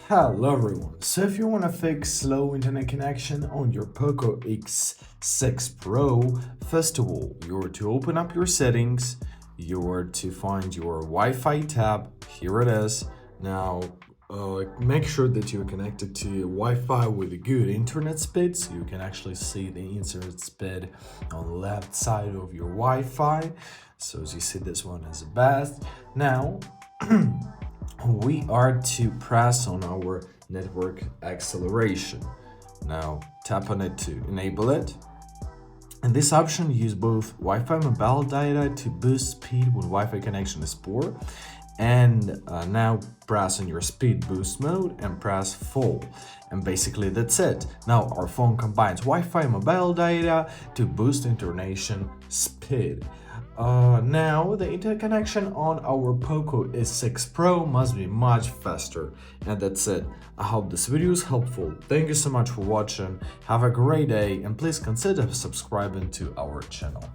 Hello everyone, so if you want to fix slow internet connection on your POCO X6 Pro, first of all, you're to open up your settings, you're to find your Wi-Fi tab, here it is. Now, make sure that you're connected to Wi-Fi with a good internet speed, so you can actually see the internet speed on the left side of your Wi-Fi. So as you see, this one is the best. Now, we are to press on our network acceleration. Now tap on it to enable it. And this option use both Wi-Fi mobile data to boost speed when Wi-Fi connection is poor. And now press on your speed boost mode and press full. And basically that's it. Now our phone combines Wi-Fi mobile data to boost internet speed. Now the internet connection on our POCO X6 Pro must be much faster. And that's it. I hope this video is helpful. Thank you so much for watching. Have a great day and please consider subscribing to our channel.